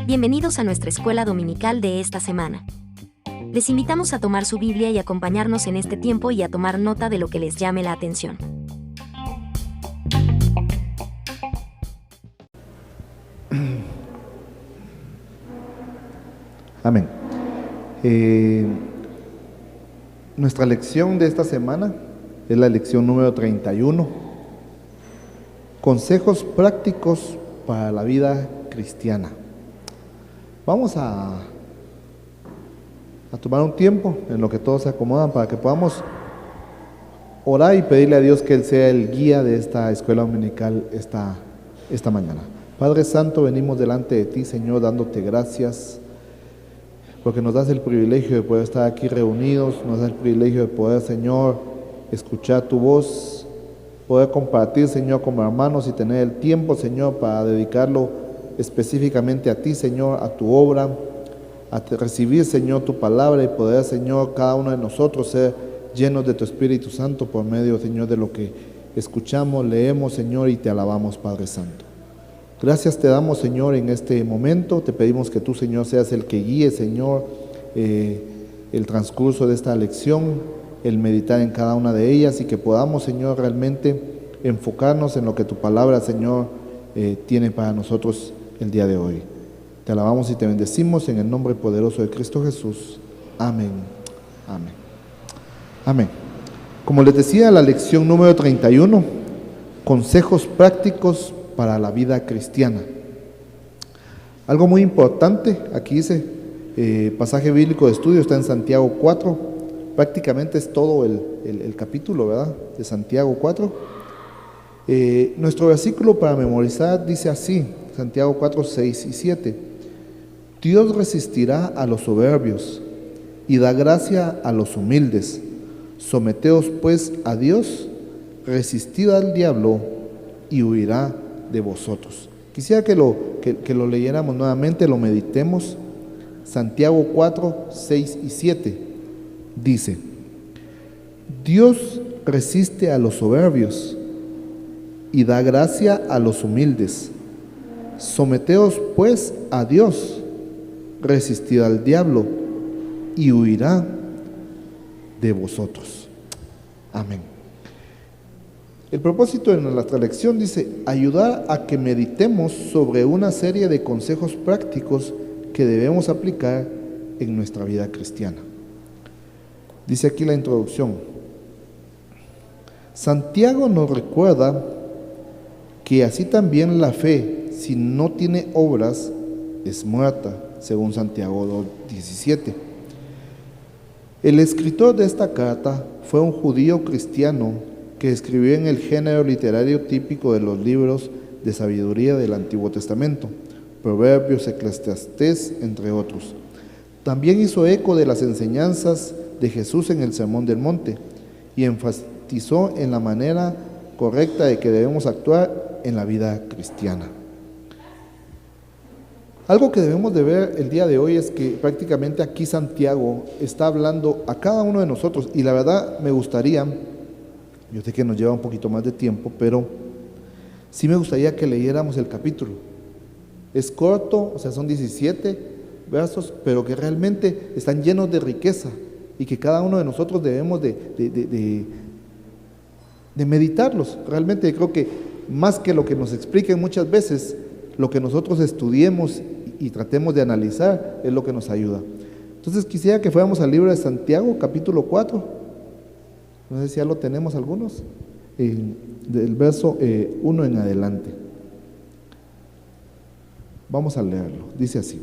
Bienvenidos a nuestra escuela dominical de esta semana. Les invitamos a tomar su Biblia y acompañarnos en este tiempo y a tomar nota de lo que les llame la atención. Amén. Nuestra lección de esta semana es la lección número 31. Consejos prácticos para la vida cristiana. Vamos a tomar un tiempo en lo que todos se acomodan para que podamos orar y pedirle a Dios que Él sea el guía de esta escuela dominical esta mañana. Padre Santo, venimos delante de ti, Señor, dándote gracias porque nos das el privilegio de poder estar aquí reunidos, nos das el privilegio de poder, Señor, escuchar tu voz, poder compartir, Señor, como hermanos y tener el tiempo, Señor, para dedicarlo específicamente a ti, Señor, a tu obra, a recibir, Señor, tu palabra y poder, Señor, cada uno de nosotros ser llenos de tu Espíritu Santo por medio, Señor, de lo que escuchamos, leemos, Señor, y te alabamos, Padre Santo. Gracias te damos, Señor, en este momento. Te pedimos que tú, Señor, seas el que guíe, Señor, el transcurso de esta lección, el meditar en cada una de ellas y que podamos, Señor, realmente enfocarnos en lo que tu palabra, Señor, tiene para nosotros el día de hoy. Te alabamos y te bendecimos en el nombre poderoso de Cristo Jesús. Amén. Amén. Amén. Como les decía, la lección número 31, consejos prácticos para la vida cristiana. Algo muy importante, aquí dice, pasaje bíblico de estudio está en Santiago 4, prácticamente es todo el capítulo, ¿verdad? De Santiago 4. Nuestro versículo para memorizar dice así, Santiago 4, 6 y 7. Dios resistirá a los soberbios y da gracia a los humildes. Someteos pues a Dios, resistid al diablo y huirá de vosotros. Quisiera que lo leyéramos nuevamente, lo meditemos. Santiago 4, 6 y 7 dice: Dios resiste a los soberbios y da gracia a los humildes. Someteos pues a Dios, resistid al diablo y huirá de vosotros. Amén. El propósito de nuestra lección dice ayudar a que meditemos sobre una serie de consejos prácticos que debemos aplicar en nuestra vida cristiana. Dice aquí la introducción. Santiago nos recuerda que así también la fe, si no tiene obras, es muerta, según Santiago 2:17. El escritor de esta carta fue un judío cristiano que escribió en el género literario típico de los libros de sabiduría del Antiguo Testamento, Proverbios, Eclesiastés, entre otros. También hizo eco de las enseñanzas de Jesús en el Sermón del Monte y enfatizó en la manera correcta de que debemos actuar en la vida cristiana. Algo que debemos de ver el día de hoy es que prácticamente aquí Santiago está hablando a cada uno de nosotros y la verdad me gustaría, yo sé que nos lleva un poquito más de tiempo, pero sí me gustaría que leyéramos el capítulo. Es corto, o sea, son 17 versos, pero que realmente están llenos de riqueza y que cada uno de nosotros debemos de meditarlos. Realmente creo que más que lo que nos expliquen muchas veces, lo que nosotros estudiemos y tratemos de analizar es lo que nos ayuda. Entonces quisiera que fuéramos al libro de Santiago, capítulo 4. No sé si ya lo tenemos algunos, del verso 1 en adelante. Vamos a leerlo. Dice así: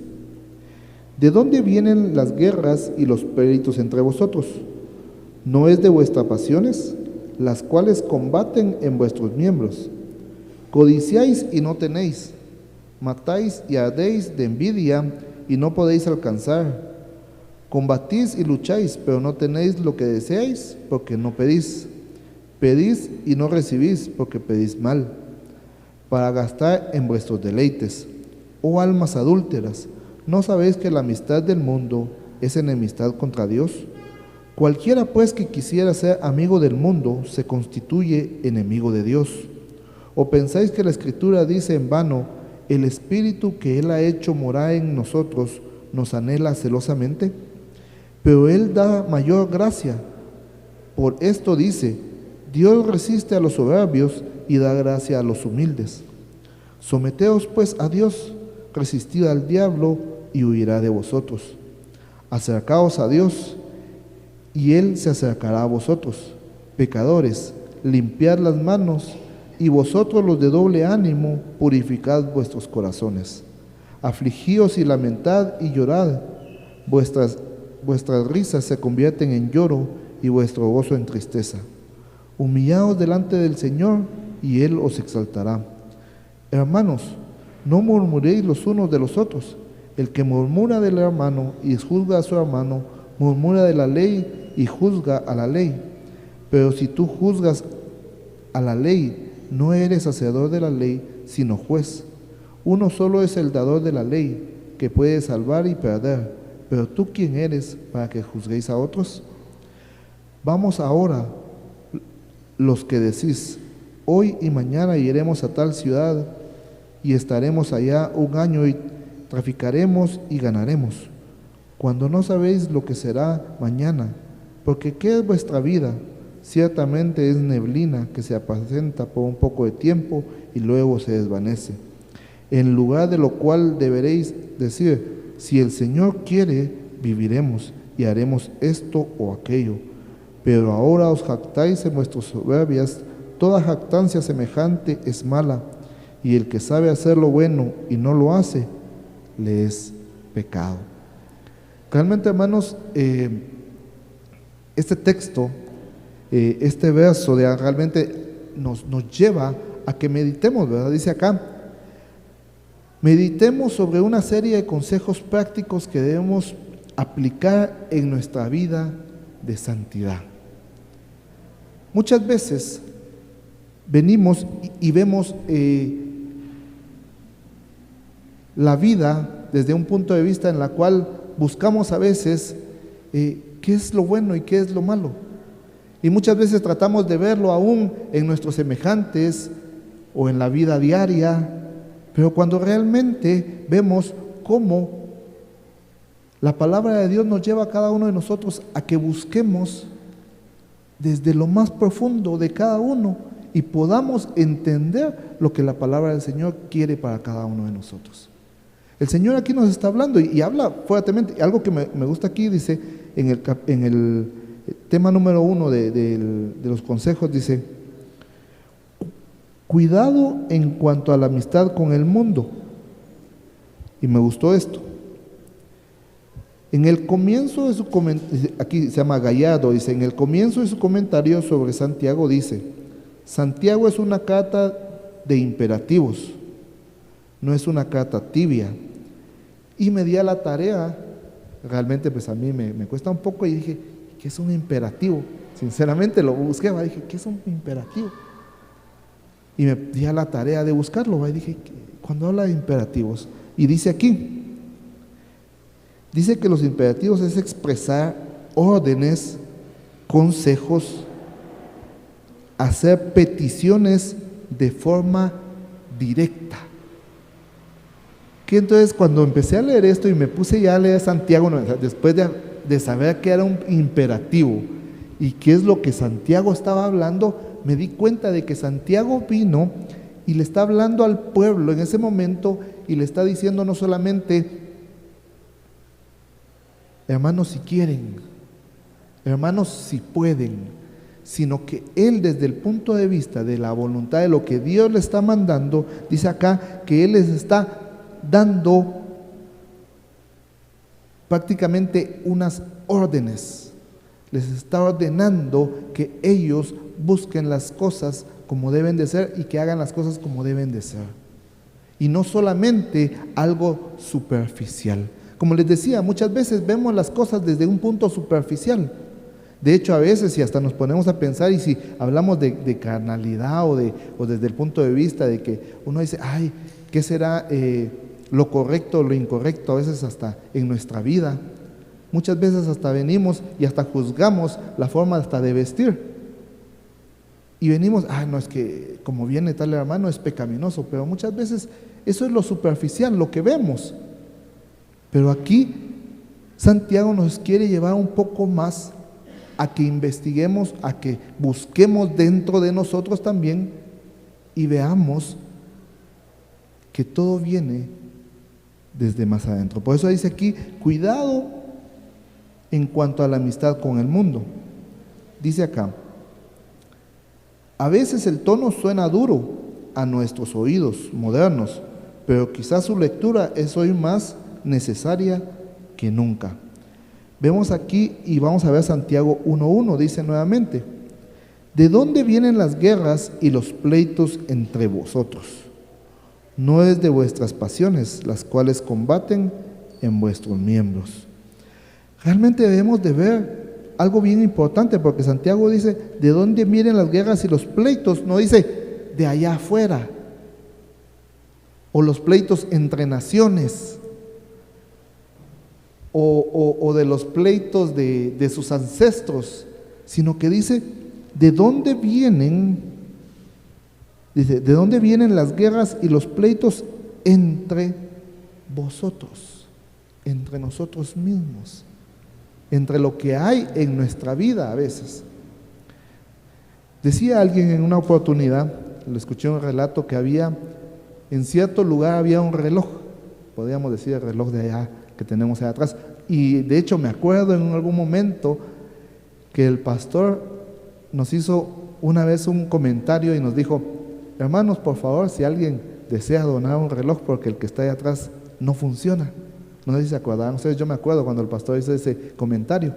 ¿De dónde vienen las guerras y los pleitos entre vosotros? ¿No es de vuestras pasiones, las cuales combaten en vuestros miembros? Codiciáis y no tenéis, matáis y ardéis de envidia y no podéis alcanzar. Combatís y lucháis, pero no tenéis lo que deseáis, porque no pedís. Pedís y no recibís, porque pedís mal, para gastar en vuestros deleites. Oh almas adúlteras, ¿no sabéis que la amistad del mundo es enemistad contra Dios? Cualquiera pues que quisiera ser amigo del mundo se constituye enemigo de Dios. ¿O pensáis que la Escritura dice en vano, el Espíritu que Él ha hecho morar en nosotros nos anhela celosamente? Pero Él da mayor gracia. Por esto dice, Dios resiste a los soberbios y da gracia a los humildes. Someteos pues a Dios, resistid al diablo y huirá de vosotros. Acercaos a Dios y Él se acercará a vosotros. Pecadores, limpiad las manos, y vosotros los de doble ánimo, purificad vuestros corazones. Afligíos y lamentad y llorad. Vuestras risas se convierten en lloro y vuestro gozo en tristeza. Humillaos delante del Señor y Él os exaltará. Hermanos, no murmuréis los unos de los otros. El que murmura del hermano y juzga a su hermano, murmura de la ley y juzga a la ley. Pero si tú juzgas a la ley, no eres hacedor de la ley, sino juez. Uno solo es el dador de la ley, que puede salvar y perder. Pero tú, ¿quién eres para que juzguéis a otros? Vamos ahora, los que decís, hoy y mañana iremos a tal ciudad y estaremos allá un año y traficaremos y ganaremos, cuando no sabéis lo que será mañana, porque ¿qué es vuestra vida? Ciertamente es neblina que se apacienta por un poco de tiempo y luego se desvanece. En lugar de lo cual deberéis decir, si el Señor quiere, viviremos y haremos esto o aquello. Pero ahora os jactáis en vuestras soberbias. Toda jactancia semejante es mala, y el que sabe hacer lo bueno y no lo hace, le es pecado. Realmente, hermanos, este texto, este verso realmente nos lleva a que meditemos, ¿verdad? Dice acá, meditemos sobre una serie de consejos prácticos que debemos aplicar en nuestra vida de santidad. Muchas veces venimos y vemos la vida desde un punto de vista en la cual buscamos a veces qué es lo bueno y qué es lo malo. Y muchas veces tratamos de verlo aún en nuestros semejantes o en la vida diaria, pero cuando realmente vemos cómo la palabra de Dios nos lleva a cada uno de nosotros a que busquemos desde lo más profundo de cada uno y podamos entender lo que la palabra del Señor quiere para cada uno de nosotros. El Señor aquí nos está hablando y habla fuertemente. Algo que me gusta aquí, dice en el tema número 1 de los consejos, dice, cuidado en cuanto a la amistad con el mundo. Y me gustó esto. En el comienzo de su comentario, aquí se llama Gallardo, dice, en el comienzo de su comentario sobre Santiago dice, Santiago es una carta de imperativos, no es una carta tibia. Y me di a la tarea, realmente pues a mí me cuesta un poco y dije, ¿qué es un imperativo? Sinceramente lo busqué, dije, ¿qué es un imperativo? Y me di a la tarea de buscarlo, y dije, cuando habla de imperativos, y dice aquí, dice que los imperativos es expresar órdenes, consejos, hacer peticiones de forma directa. Que entonces cuando empecé a leer esto y me puse ya a leer Santiago, después de saber que era un imperativo y qué es lo que Santiago estaba hablando, me di cuenta de que Santiago vino y le está hablando al pueblo en ese momento y le está diciendo no solamente, hermanos si quieren, hermanos si pueden, sino que él desde el punto de vista de la voluntad de lo que Dios le está mandando, dice acá que él les está dando prácticamente unas órdenes, les está ordenando que ellos busquen las cosas como deben de ser y que hagan las cosas como deben de ser, y no solamente algo superficial. Como les decía, muchas veces vemos las cosas desde un punto superficial. De hecho, a veces, si hasta nos ponemos a pensar, y si hablamos de carnalidad o desde el punto de vista de que uno dice, ay, ¿qué será lo correcto o lo incorrecto? A veces hasta en nuestra vida, muchas veces hasta venimos y hasta juzgamos la forma hasta de vestir. y venimos, no, es que como viene tal hermano es pecaminoso, pero muchas veces eso es lo superficial, lo que vemos. Pero aquí Santiago nos quiere llevar un poco más a que investiguemos, a que busquemos dentro de nosotros también y veamos que todo viene desde más adentro. Por eso dice aquí, cuidado en cuanto a la amistad con el mundo. Dice acá, a veces el tono suena duro a nuestros oídos modernos, pero quizás su lectura es hoy más necesaria que nunca. Vemos aquí y vamos a ver Santiago 1:1, dice nuevamente, ¿de dónde vienen las guerras y los pleitos entre vosotros? No es de vuestras pasiones, las cuales combaten en vuestros miembros. Realmente debemos de ver algo bien importante, porque Santiago dice, ¿de dónde vienen las guerras y los pleitos? No dice, de allá afuera, o los pleitos entre naciones, o de los pleitos de sus ancestros, sino que dice, ¿de dónde vienen? Dice, ¿de dónde vienen las guerras y los pleitos entre vosotros? Entre nosotros mismos, entre lo que hay en nuestra vida a veces. Decía alguien en una oportunidad, lo escuché en un relato, que en cierto lugar había un reloj, podríamos decir el reloj de allá que tenemos allá atrás, y de hecho me acuerdo en algún momento que el pastor nos hizo una vez un comentario y nos dijo, hermanos, por favor, si alguien desea donar un reloj porque el que está ahí atrás no funciona. No sé si se acuerdan ustedes, yo me acuerdo cuando el pastor hizo ese comentario.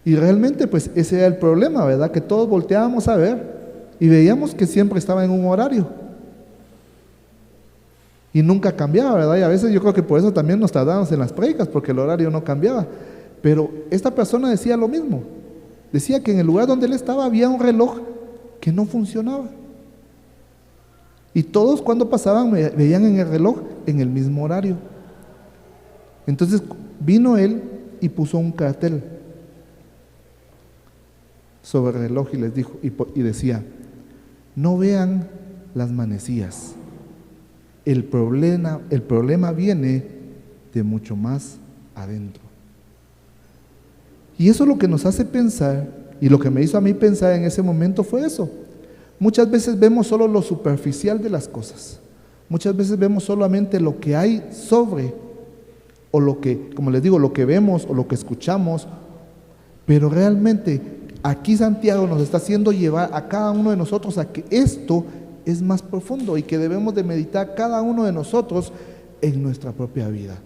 Y realmente pues ese era el problema, ¿verdad? Que todos volteábamos a ver y veíamos que siempre estaba en un horario y nunca cambiaba, ¿verdad? Y a veces yo creo que por eso también nos tardamos en las prédicas, porque el horario no cambiaba. Pero esta persona decía lo mismo, decía que en el lugar donde él estaba había un reloj que no funcionaba. Y todos cuando pasaban veían en el reloj en el mismo horario. Entonces vino él y puso un cartel sobre el reloj y les dijo, y decía, no vean las manecillas. El problema viene de mucho más adentro. Y eso es lo que nos hace pensar, y lo que me hizo a mí pensar en ese momento fue eso. Muchas veces vemos solo lo superficial de las cosas. Muchas veces vemos solamente lo que hay sobre, o lo que, como les digo, lo que vemos o lo que escuchamos. Pero realmente aquí Santiago nos está haciendo llevar a cada uno de nosotros a que esto es más profundo y que debemos de meditar cada uno de nosotros en nuestra propia vida,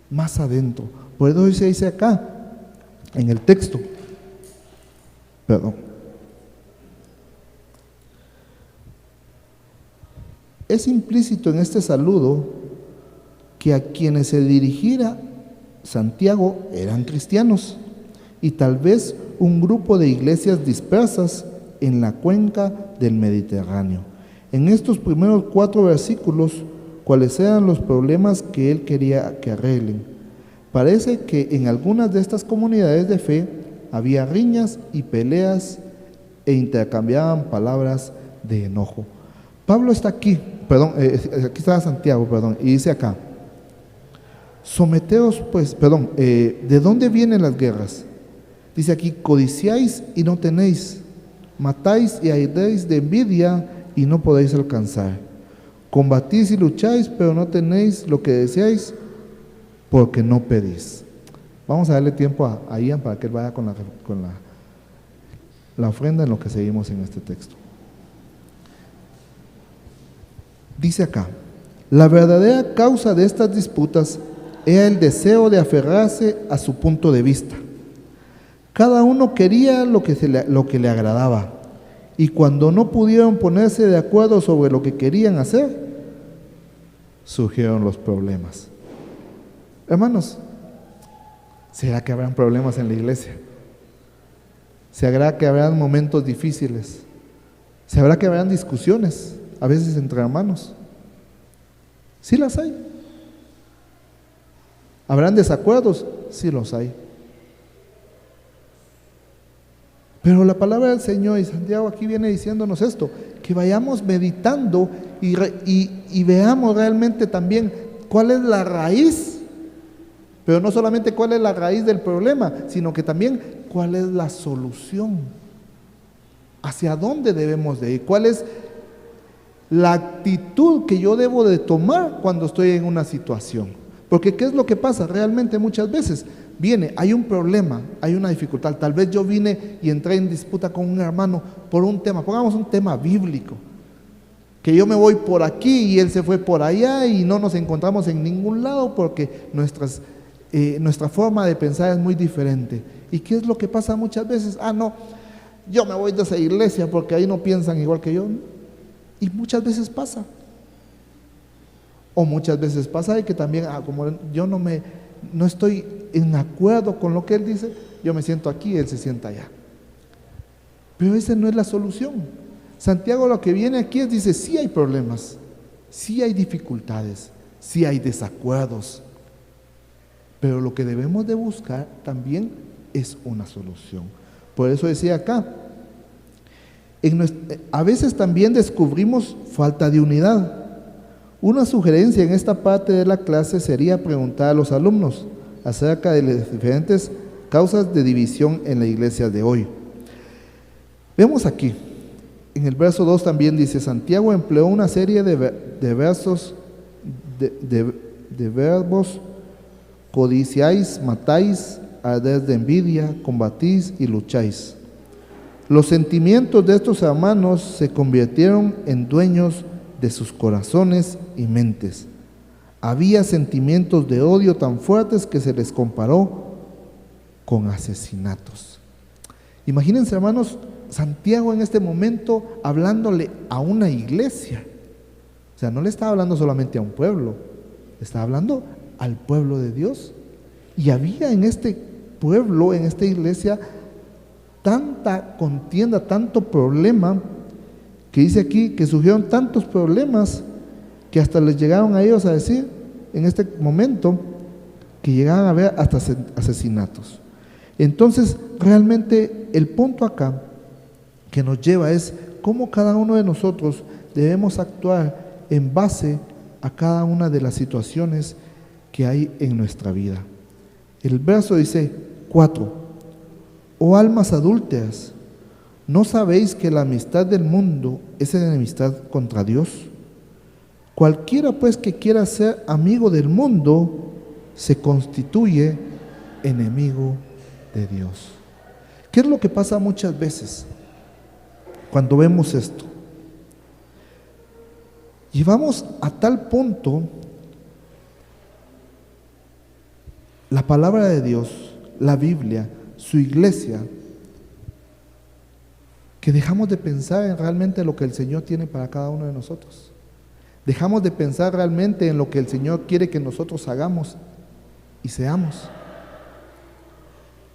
más adentro. Por eso dice acá, en el texto, es implícito en este saludo que a quienes se dirigiera Santiago eran cristianos y tal vez un grupo de iglesias dispersas en la cuenca del Mediterráneo. En estos primeros 4 versículos, ¿cuáles eran los problemas que él quería que arreglen? Parece que en algunas de estas comunidades de fe había riñas y peleas e intercambiaban palabras de enojo. Pablo está aquí, aquí está Santiago, y dice acá, someteos pues, ¿de dónde vienen las guerras? Dice aquí, codiciáis y no tenéis, matáis y ardeis de envidia y no podéis alcanzar, combatís y lucháis, pero no tenéis lo que deseáis, porque no pedís. Vamos a darle tiempo a Ian para que él vaya con la ofrenda en lo que seguimos en este texto. Dice acá, la verdadera causa de estas disputas era el deseo de aferrarse a su punto de vista. Cada uno quería lo que le agradaba, y cuando no pudieron ponerse de acuerdo sobre lo que querían hacer, surgieron los problemas. Hermanos, ¿será que habrán problemas en la iglesia? ¿Será que habrán momentos difíciles? ¿Será que habrán discusiones a veces entre hermanos? Sí las hay. ¿Habrán desacuerdos? Sí los hay. Pero la palabra del Señor, y Santiago aquí viene diciéndonos esto, que vayamos meditando y veamos realmente también cuál es la raíz, pero no solamente cuál es la raíz del problema, sino que también cuál es la solución, hacia dónde debemos de ir, cuál es la actitud que yo debo de tomar cuando estoy en una situación. Porque ¿qué es lo que pasa? Realmente muchas veces hay un problema, hay una dificultad. Tal vez yo vine y entré en disputa con un hermano por un tema, pongamos un tema bíblico, que yo me voy por aquí y él se fue por allá y no nos encontramos en ningún lado porque nuestra forma de pensar es muy diferente. ¿Y qué es lo que pasa muchas veces? No, yo me voy de esa iglesia porque ahí no piensan igual que yo. Y muchas veces pasa. O muchas veces pasa de que también, como yo no estoy en acuerdo con lo que él dice, yo me siento aquí y él se sienta allá. Pero esa no es la solución. Santiago lo que viene aquí dice, sí hay problemas, sí hay dificultades, sí hay desacuerdos, pero lo que debemos de buscar también es una solución. Por eso decía acá, a veces también descubrimos falta de unidad. Una sugerencia en esta parte de la clase sería preguntar a los alumnos acerca de las diferentes causas de división en la iglesia de hoy. Vemos aquí, en el verso 2 también dice, Santiago empleó una serie de versos, de verbos: codiciáis, matáis, ardéis de envidia, combatís y lucháis. Los sentimientos de estos hermanos se convirtieron en dueños de sus corazones y mentes. Había sentimientos de odio tan fuertes que se les comparó con asesinatos. Imagínense, hermanos, Santiago en este momento hablándole a una iglesia. O sea, no le estaba hablando solamente a un pueblo, le estaba hablando al pueblo de Dios. Y había en este pueblo, en esta iglesia, tanta contienda, tanto problema, que dice aquí que surgieron tantos problemas que hasta les llegaron a ellos a decir en este momento que llegaban a haber hasta asesinatos. Entonces realmente el punto acá que nos lleva es cómo cada uno de nosotros debemos actuar en base a cada una de las situaciones que hay en nuestra vida. El verso dice 4: oh almas adúlteras, ¿no sabéis que la amistad del mundo es enemistad contra Dios? Cualquiera pues que quiera ser amigo del mundo se constituye enemigo de Dios. ¿Qué es lo que pasa muchas veces cuando vemos esto? Llevamos a tal punto la palabra de Dios, la Biblia, su iglesia, que dejamos de pensar en realmente lo que el Señor tiene para cada uno de nosotros. Dejamos de pensar realmente en lo que el Señor quiere que nosotros hagamos y seamos.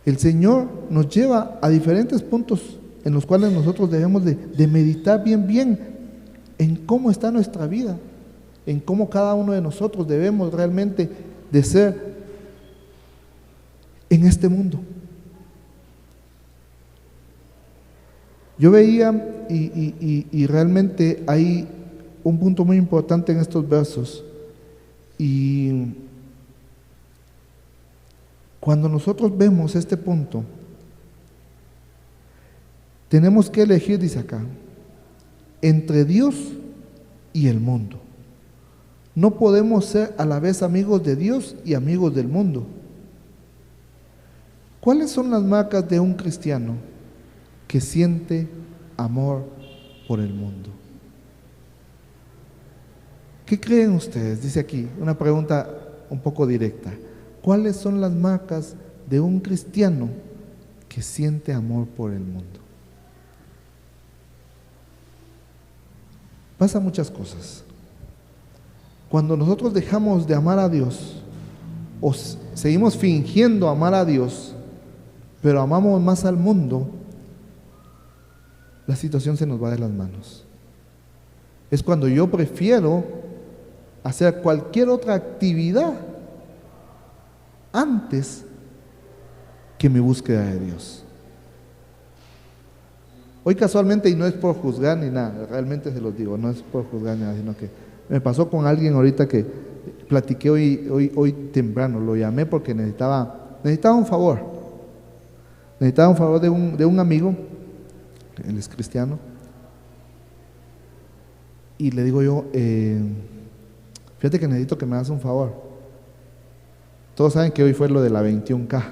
El Señor nos lleva a diferentes puntos en los cuales nosotros debemos de meditar bien en cómo está nuestra vida, en cómo cada uno de nosotros debemos realmente de ser en este mundo. Yo veía y realmente hay un punto muy importante en estos versos, y cuando nosotros vemos este punto tenemos que elegir, dice acá, entre Dios y el mundo. No podemos ser a la vez amigos de Dios y amigos del mundo. ¿Cuáles son las marcas de un cristiano que siente amor por el mundo? ¿Qué creen ustedes? Dice aquí, una pregunta un poco directa. ¿Cuáles son las marcas de un cristiano que siente amor por el mundo? Pasa muchas cosas. Cuando nosotros dejamos de amar a Dios o seguimos fingiendo amar a Dios, pero amamos más al mundo, la situación se nos va de las manos. Es cuando yo prefiero hacer cualquier otra actividad antes que mi búsqueda de Dios. Hoy casualmente, y no es por juzgar ni nada, realmente se los digo, no es por juzgar ni nada, sino que me pasó con alguien ahorita que platiqué hoy temprano, lo llamé porque necesitaba un favor. Necesitaba un favor de un amigo, él es cristiano, y le digo yo, fíjate que necesito que me hagas un favor. Todos saben que hoy fue lo de la 21K,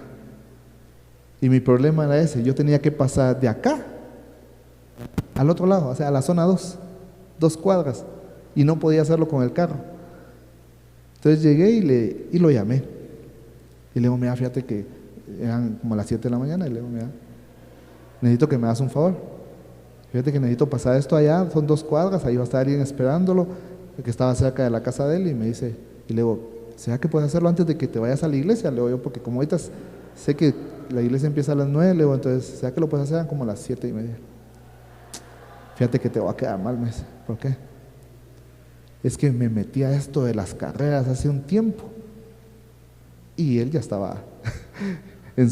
y mi problema era ese, yo tenía que pasar de acá al otro lado, o sea, a la zona 2 cuadras, y no podía hacerlo con el carro. Entonces llegué y lo llamé, y le digo, mira, fíjate que eran como las 7 de la mañana, y le digo, mira, necesito que me hagas un favor, fíjate que necesito pasar esto allá, son 2 cuadras, ahí va a estar alguien esperándolo, que estaba cerca de la casa de él, y me dice, y le digo, ¿será que puedes hacerlo antes de que te vayas a la iglesia? Le digo yo, porque como ahorita sé que la iglesia empieza a las 9, le digo, entonces, ¿será que lo puedes hacer como a las 7:30? Fíjate que te va a quedar mal, me dice. ¿Por qué? Es que me metí a esto de las carreras hace un tiempo, y él ya estaba en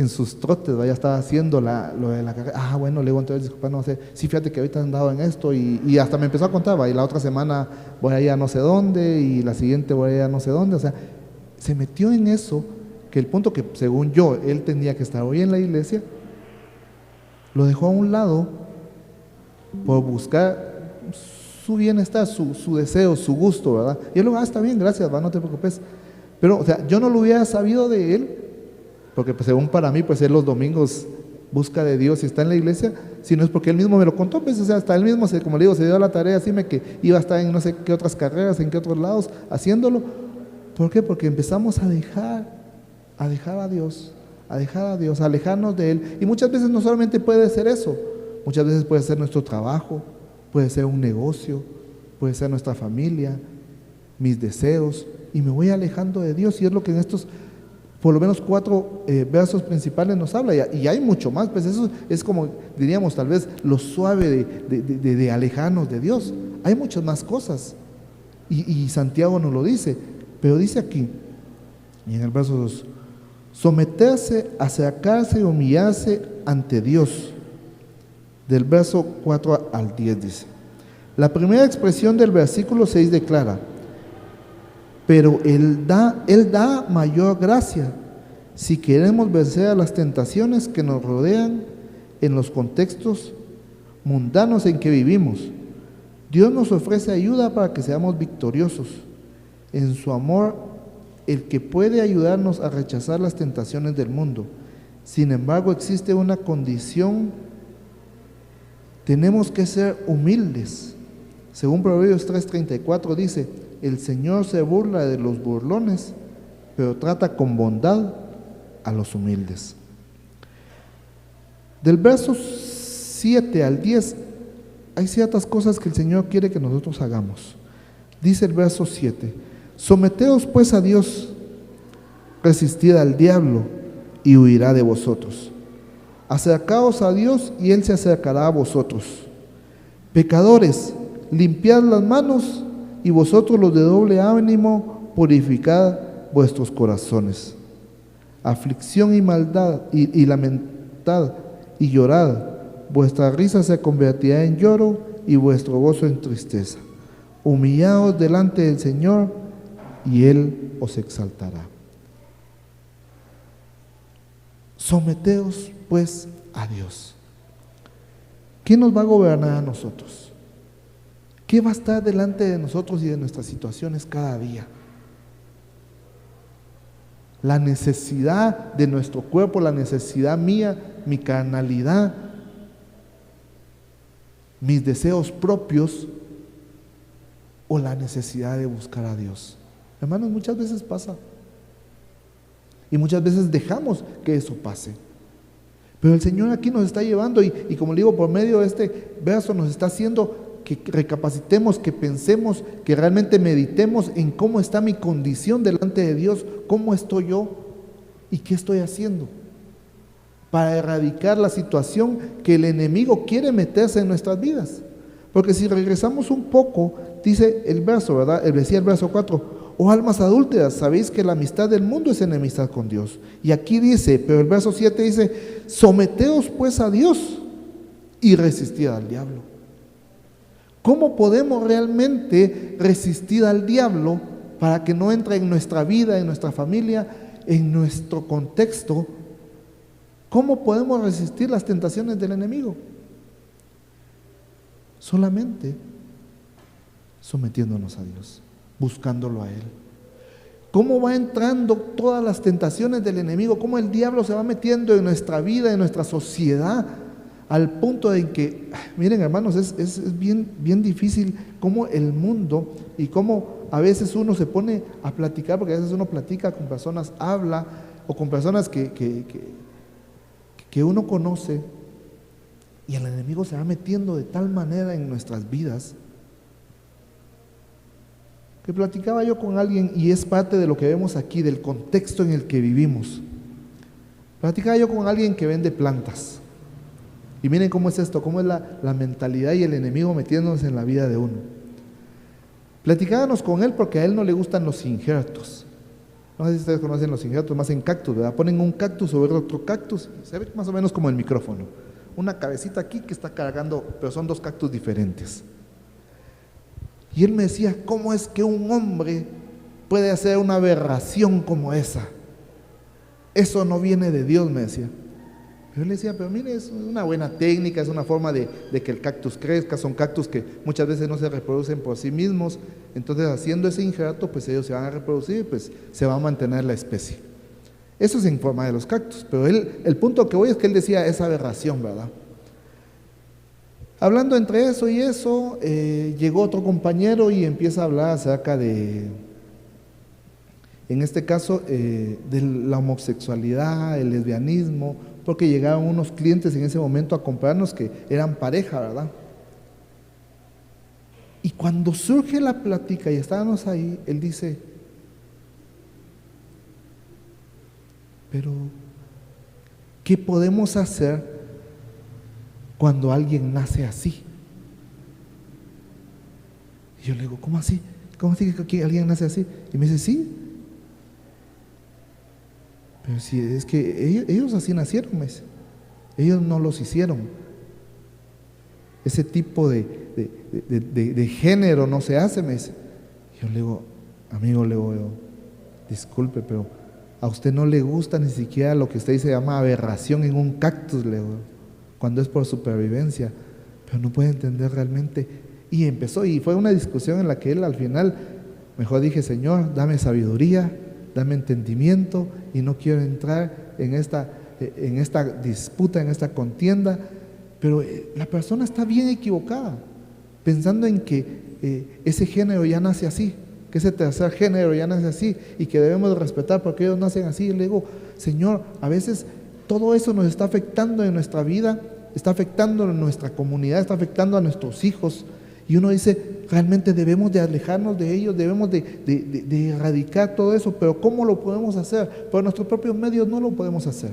sus trotes, ya estaba haciendo lo de la carrera. Bueno, le digo, entonces disculpa, no sé, sí, fíjate que ahorita he andado en esto, y hasta me empezó a contar, y la otra semana voy a ir a no sé dónde, y la siguiente voy a ir a no sé dónde. O sea, se metió en eso, que el punto que según yo, él tenía que estar hoy en la iglesia, lo dejó a un lado por buscar su bienestar, su deseo, su gusto, ¿verdad? Y él lo está bien, gracias, no te preocupes. Pero, o sea, yo no lo hubiera sabido de él, porque pues, según para mí, pues él los domingos busca de Dios y está en la iglesia, sino es porque él mismo me lo contó, pues, o sea, hasta él mismo, como le digo, se dio la tarea, así que iba a estar en no sé qué otras carreras, en qué otros lados, haciéndolo. ¿Por qué? Porque empezamos a dejar a Dios, a alejarnos de Él. Y muchas veces no solamente puede ser eso, muchas veces puede ser nuestro trabajo, puede ser un negocio, puede ser nuestra familia, mis deseos, y me voy alejando de Dios, y es lo que en estos por lo menos 4 versos principales nos habla, y hay mucho más, pues eso es como diríamos tal vez lo suave de alejarnos de Dios. Hay muchas más cosas, y Santiago nos lo dice, pero dice aquí, y en el verso 2, someterse, acercarse y humillarse ante Dios. Del verso 4 al 10 dice, la primera expresión del versículo 6 declara, pero Él da mayor gracia si queremos vencer a las tentaciones que nos rodean en los contextos mundanos en que vivimos. Dios nos ofrece ayuda para que seamos victoriosos. En su amor, el que puede ayudarnos a rechazar las tentaciones del mundo. Sin embargo, existe una condición: tenemos que ser humildes. Según Proverbios 3:34 dice, el Señor se burla de los burlones, pero trata con bondad a los humildes. Del verso 7 al 10 hay ciertas cosas que el Señor quiere que nosotros hagamos. Dice el verso 7, someteos pues a Dios, resistid al diablo y huirá de vosotros. Acercaos a Dios y Él se acercará a vosotros. Pecadores, limpiad las manos, y vosotros los de doble ánimo, purificad vuestros corazones. Aflicción y maldad y lamentad y llorad, vuestra risa se convertirá en lloro y vuestro gozo en tristeza. Humillaos delante del Señor y Él os exaltará. Someteos pues a Dios. ¿Quién nos va a gobernar a nosotros? ¿Qué va a estar delante de nosotros y de nuestras situaciones cada día? La necesidad de nuestro cuerpo, la necesidad mía, mi carnalidad, mis deseos propios, o la necesidad de buscar a Dios. Hermanos, muchas veces pasa, y muchas veces dejamos que eso pase, pero el Señor aquí nos está llevando, y como le digo, por medio de este verso nos está haciendo que recapacitemos, que pensemos, que realmente meditemos en cómo está mi condición delante de Dios, cómo estoy yo y qué estoy haciendo para erradicar la situación que el enemigo quiere meterse en nuestras vidas. Porque si regresamos un poco, dice el verso, ¿verdad? Decía el verso 4, oh almas adúlteras, sabéis que la amistad del mundo es enemistad con Dios. Y aquí dice, pero el verso 7 dice, someteos pues a Dios. y resistir al diablo. ¿Cómo podemos realmente resistir al diablo para que no entre en nuestra vida, en nuestra familia, en nuestro contexto? ¿Cómo podemos resistir las tentaciones del enemigo? Solamente sometiéndonos a Dios, buscándolo a Él. ¿Cómo va entrando todas las tentaciones del enemigo? ¿Cómo el diablo se va metiendo en nuestra vida, en nuestra sociedad? Al punto en que, miren hermanos, es bien difícil cómo el mundo y cómo a veces uno se pone a platicar, porque a veces uno platica con personas, habla, o con personas que uno conoce, y el enemigo se va metiendo de tal manera en nuestras vidas, que platicaba yo con alguien, y es parte de lo que vemos aquí, del contexto en el que vivimos. Platicaba yo con alguien que vende plantas. Y miren cómo es esto, cómo es la mentalidad y el enemigo metiéndose en la vida de uno. Platicábamos con él porque a él no le gustan los injertos. No sé si ustedes conocen los injertos, más en cactus, ¿verdad? Ponen un cactus sobre otro cactus, se ve más o menos como el micrófono. Una cabecita aquí que está cargando, pero son dos cactus diferentes. Y él me decía, ¿cómo es que un hombre puede hacer una aberración como esa? Eso no viene de Dios, me decía. Yo le decía, pero mire, es una buena técnica, es una forma de que el cactus crezca. Son cactus que muchas veces no se reproducen por sí mismos, entonces haciendo ese injerto, pues ellos se van a reproducir y pues se va a mantener la especie. Eso es en forma de los cactus, pero el punto que voy es que él decía esa aberración, ¿verdad? Hablando entre eso y eso, llegó otro compañero y empieza a hablar acerca de, en este caso, de la homosexualidad, el lesbianismo, porque llegaron unos clientes en ese momento a comprarnos que eran pareja, ¿verdad? Y cuando surge la plática y estábamos ahí, él dice, pero ¿qué podemos hacer cuando alguien nace así? Y yo le digo, ¿cómo así? ¿Cómo así que alguien nace así? Y me dice, sí. Pero si es que ellos así nacieron, me dice. Ellos no los hicieron. Ese tipo de género no se hace, me dice. Yo le digo, amigo, le digo, disculpe, pero a usted no le gusta ni siquiera lo que usted dice llama aberración en un cactus, le digo, cuando es por supervivencia, pero no puede entender realmente. Y empezó, y fue una discusión en la que él al final, mejor dije, Señor, dame sabiduría, dame entendimiento, y no quiero entrar en esta disputa, en esta contienda. Pero la persona está bien equivocada, pensando en que ese género ya nace así, que ese tercer género ya nace así, y que debemos de respetar porque ellos nacen así. Y le digo, Señor, a veces todo eso nos está afectando en nuestra vida, está afectando en nuestra comunidad, está afectando a nuestros hijos. Y uno dice, realmente debemos de alejarnos de ellos, debemos de erradicar todo eso, pero ¿cómo lo podemos hacer? Por nuestros propios medios no lo podemos hacer.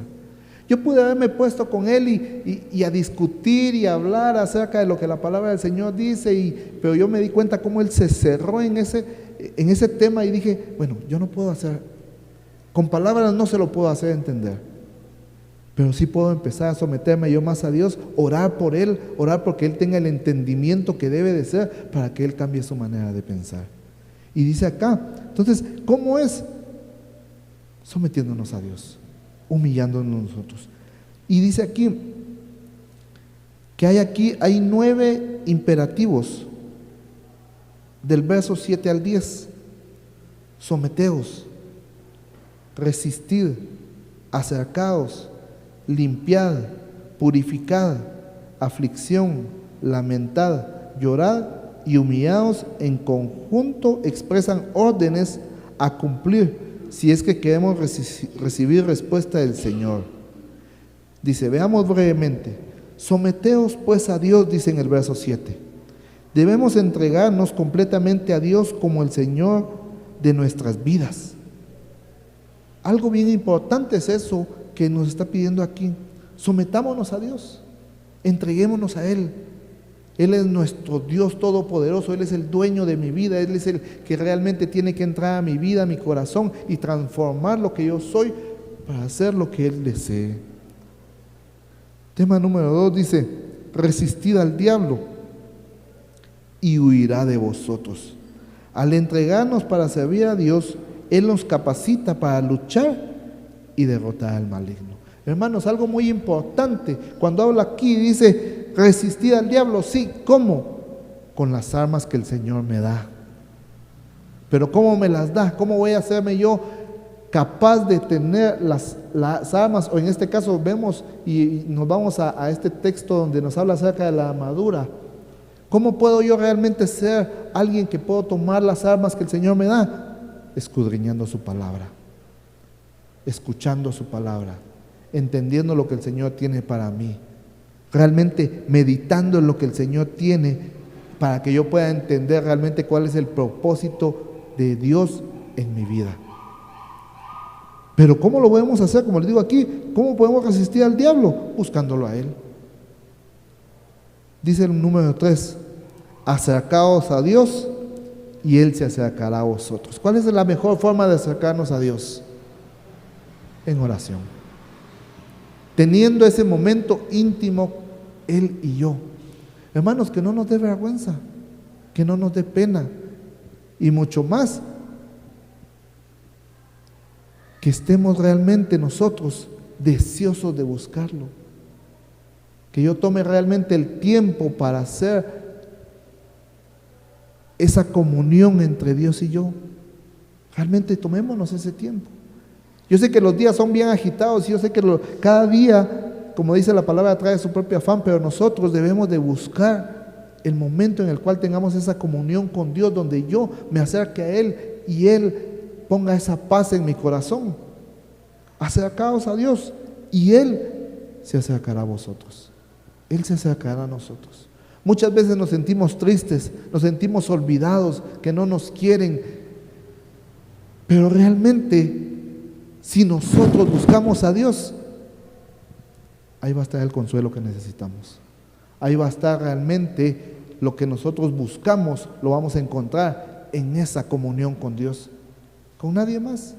Yo pude haberme puesto con él y a discutir y a hablar acerca de lo que la palabra del Señor dice, pero yo me di cuenta cómo él se cerró en ese tema y dije, bueno, yo no puedo hacer, con palabras no se lo puedo hacer entender. Pero sí puedo empezar a someterme yo más a Dios, orar por Él, orar porque Él tenga el entendimiento que debe de ser para que Él cambie su manera de pensar. Y dice acá, entonces, ¿cómo es? Sometiéndonos a Dios, humillándonos nosotros. Y dice aquí, que hay 9 imperativos, del verso 7 al 10. Someteos, resistid, acercaos, limpiad, purificad, aflicción, lamentad, llorad y humillaos en conjunto expresan órdenes a cumplir si es que queremos recibir respuesta del Señor. Dice, veamos brevemente, someteos pues a Dios, dice en el verso 7. Debemos entregarnos completamente a Dios como el Señor de nuestras vidas. Algo bien importante es eso que nos está pidiendo aquí. Sometámonos a Dios, entreguémonos a Él. Él es nuestro Dios todopoderoso, Él es el dueño de mi vida, Él es el que realmente tiene que entrar a mi vida, a mi corazón y transformar lo que yo soy para hacer lo que Él desee. Tema número 2 dice, resistid al diablo y huirá de vosotros. Al entregarnos para servir a Dios, Él nos capacita para luchar y derrotar al maligno. Hermanos, algo muy importante, cuando habla aquí dice, resistid al diablo, sí, ¿cómo? Con las armas que el Señor me da. Pero ¿cómo me las da? ¿Cómo voy a hacerme yo capaz de tener las armas? O en este caso vemos y nos vamos a este texto donde nos habla acerca de la armadura. ¿Cómo puedo yo realmente ser alguien que puedo tomar las armas que el Señor me da? Escudriñando su palabra, escuchando su palabra, entendiendo lo que el Señor tiene para mí, realmente meditando en lo que el Señor tiene para que yo pueda entender realmente cuál es el propósito de Dios en mi vida. Pero ¿cómo lo podemos hacer? Como les digo aquí, ¿cómo podemos resistir al diablo? Buscándolo a Él. Dice el número 3, acercaos a Dios y Él se acercará a vosotros. ¿Cuál es la mejor forma de acercarnos a Dios? En oración, teniendo ese momento íntimo Él y yo. Hermanos, que no nos dé vergüenza, que no nos dé pena, y mucho más que estemos realmente nosotros deseosos de buscarlo, que yo tome realmente el tiempo para hacer esa comunión entre Dios y yo. Realmente tomémonos ese tiempo. Yo sé que los días son bien agitados y yo sé que cada día, como dice la palabra, trae su propio afán, pero nosotros debemos de buscar el momento en el cual tengamos esa comunión con Dios, donde yo me acerque a Él y Él ponga esa paz en mi corazón. Acercaos a Dios y Él se acercará a vosotros. Él se acercará a nosotros. Muchas veces nos sentimos tristes, nos sentimos olvidados, que no nos quieren, pero realmente si nosotros buscamos a Dios, ahí va a estar el consuelo que necesitamos. Ahí va a estar realmente lo que nosotros buscamos, lo vamos a encontrar en esa comunión con Dios, con nadie más.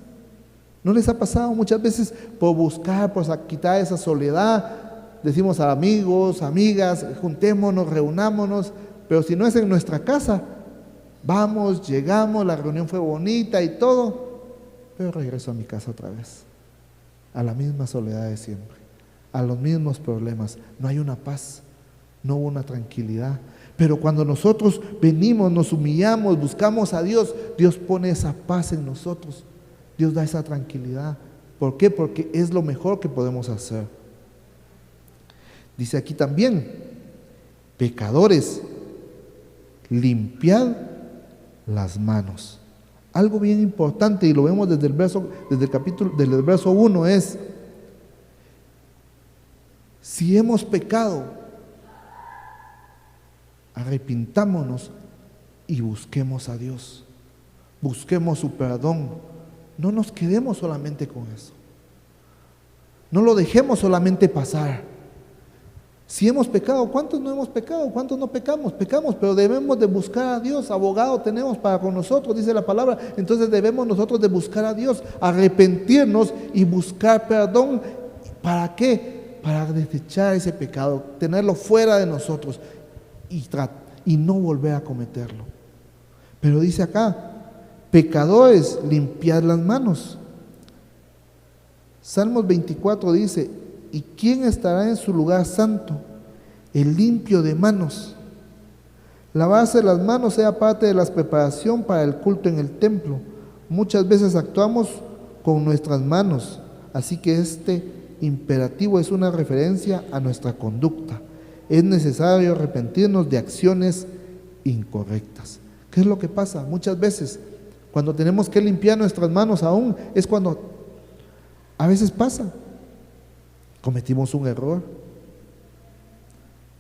¿No les ha pasado muchas veces por buscar, por quitar esa soledad? Decimos a amigos, amigas, juntémonos, reunámonos, pero si no es en nuestra casa, vamos, llegamos, la reunión fue bonita y todo, pero regreso a mi casa otra vez, a la misma soledad de siempre, a los mismos problemas. No hay una paz, no hubo una tranquilidad. Pero cuando nosotros venimos, nos humillamos, buscamos a Dios, Dios pone esa paz en nosotros, Dios da esa tranquilidad. ¿Por qué? Porque es lo mejor que podemos hacer. Dice aquí también, pecadores, limpiad las manos. Algo bien importante, y lo vemos desde el verso 1, es: si hemos pecado, arrepintámonos y busquemos a Dios, busquemos su perdón. No nos quedemos solamente con eso, no lo dejemos solamente pasar. Si hemos pecado, ¿cuántos no hemos pecado? ¿Cuántos no pecamos? Pecamos, pero debemos de buscar a Dios. Abogado tenemos para con nosotros, dice la palabra. Entonces debemos nosotros de buscar a Dios, arrepentirnos y buscar perdón. ¿Para qué? Para desechar ese pecado, tenerlo fuera de nosotros y no volver a cometerlo. Pero dice acá, pecadores, limpiad las manos. Salmos 24 dice: ¿y quién estará en su lugar santo? El limpio de manos. Lavarse las manos sea parte de la preparación para el culto en el templo. Muchas veces actuamos con nuestras manos, así que este imperativo es una referencia a nuestra conducta. Es necesario arrepentirnos de acciones incorrectas. ¿Qué es lo que pasa? Muchas veces, cuando tenemos que limpiar nuestras manos aún, es cuando a veces pasa. Cometimos un error.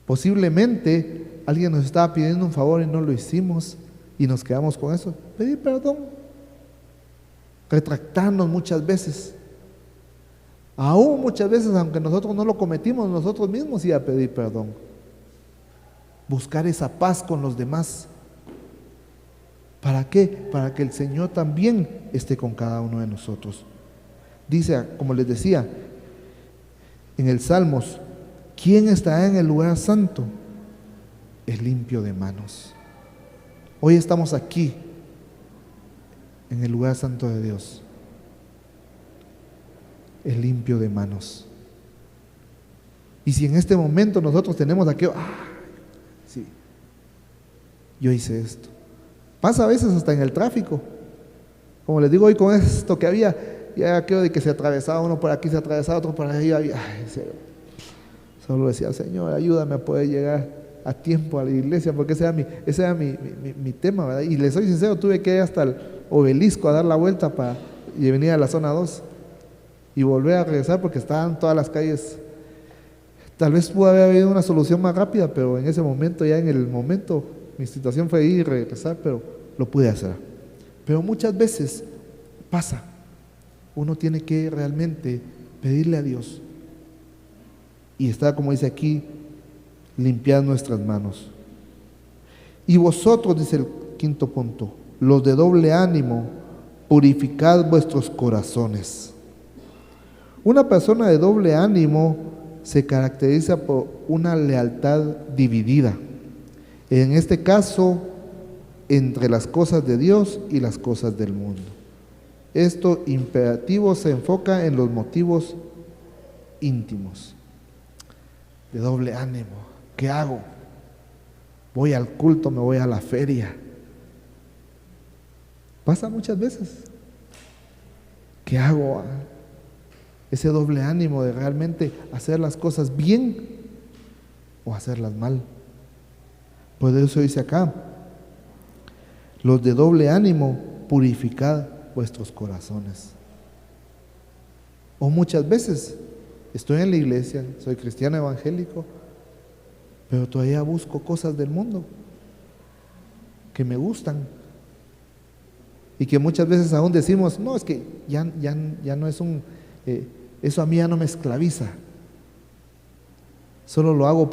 Posiblemente alguien nos estaba pidiendo un favor y no lo hicimos y nos quedamos con eso. Pedir perdón. Retractarnos muchas veces. Aún muchas veces, aunque nosotros no lo cometimos, nosotros mismos ir a pedir perdón. Buscar esa paz con los demás. ¿Para qué? Para que el Señor también esté con cada uno de nosotros. Dice, como les decía, en el Salmos, ¿Quién estará en el lugar santo? El limpio de manos. Hoy estamos aquí, en el lugar santo de Dios. El limpio de manos. Y si en este momento nosotros tenemos aquello, sí, yo hice esto. Pasa a veces hasta en el tráfico. Como les digo hoy con esto que había, ya aquello de que se atravesaba uno por aquí, se atravesaba otro por ahí. Solo decía, Señor, ayúdame a poder llegar a tiempo a la iglesia, porque ese era mi tema, ¿verdad? Y les soy sincero, tuve que ir hasta el obelisco a dar la vuelta y venir a la zona 2 y volver a regresar porque estaban todas las calles. Tal vez pudo haber habido una solución más rápida, pero en ese momento, ya en el momento, mi situación fue ir y regresar, pero lo pude hacer. Pero muchas veces pasa, uno tiene que realmente pedirle a Dios y está, como dice aquí, limpiar nuestras manos. Y vosotros, dice el quinto punto, los de doble ánimo, purificad vuestros corazones. Una persona de doble ánimo se caracteriza por una lealtad dividida. En este caso, entre las cosas de Dios y las cosas del mundo. Esto imperativo se enfoca en los motivos íntimos. De doble ánimo. ¿Qué hago? Voy al culto, me voy a la feria. Pasa muchas veces. ¿Qué hago? Ese doble ánimo de realmente hacer las cosas bien o hacerlas mal. Por eso dice acá, los de doble ánimo, purificad vuestros corazones. O muchas veces estoy en la iglesia, soy cristiano evangélico, pero todavía busco cosas del mundo que me gustan y que muchas veces aún decimos, no, es que ya no es eso a mí ya no me esclaviza, solo lo hago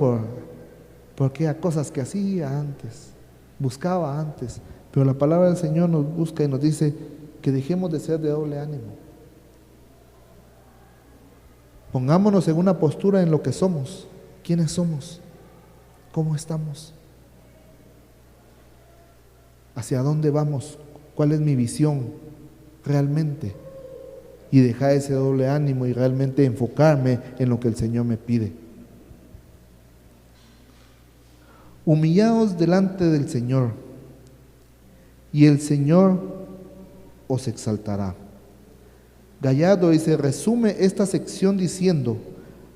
porque hay cosas que hacía antes, buscaba antes, pero la palabra del Señor nos busca y nos dice que dejemos de ser de doble ánimo. Pongámonos en una postura en lo que somos. ¿Quiénes somos? ¿Cómo estamos? ¿Hacia dónde vamos? ¿Cuál es mi visión realmente? Y dejar ese doble ánimo y realmente enfocarme en lo que el Señor me pide. Humillaos delante del Señor y el Señor os exaltará. Gallardo dice, resume esta sección diciendo,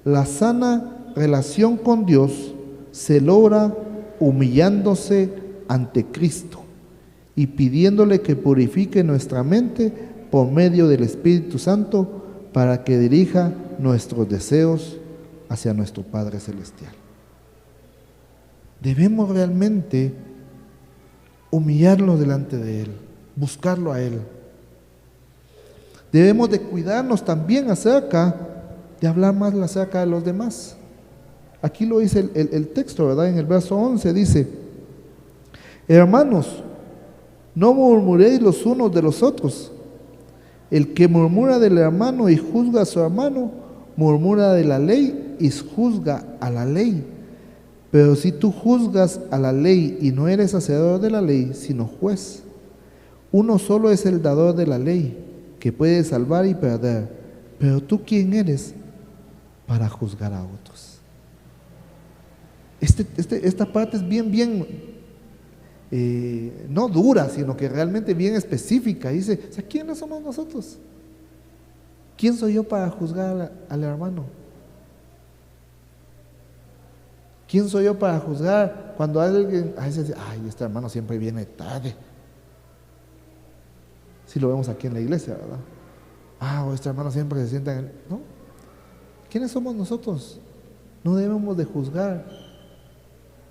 la sana relación con Dios se logra humillándose ante Cristo y pidiéndole que purifique nuestra mente por medio del Espíritu Santo para que dirija nuestros deseos hacia nuestro Padre Celestial. Debemos realmente humillarnos delante de Él, buscarlo a Él. Debemos de cuidarnos también acerca de hablar más acerca de los demás. Aquí lo dice el texto, ¿verdad? En el verso 11 dice, hermanos, no murmuréis los unos de los otros. El que murmura del hermano y juzga a su hermano, murmura de la ley y juzga a la ley. Pero si tú juzgas a la ley y no eres hacedor de la ley, sino juez, uno solo es el dador de la ley, que puede salvar y perder. Pero tú, ¿quién eres para juzgar a otros? Esta parte es bien, no dura, sino que realmente bien específica. Dice, o sea, ¿quiénes somos nosotros? ¿Quién soy yo para juzgar al hermano? ¿Quién soy yo para juzgar cuando alguien a veces dice, ay, este hermano siempre viene tarde? Si lo vemos aquí en la iglesia, ¿verdad? O este hermano siempre se sienta en el... ¿No? ¿Quiénes somos nosotros? No debemos de juzgar.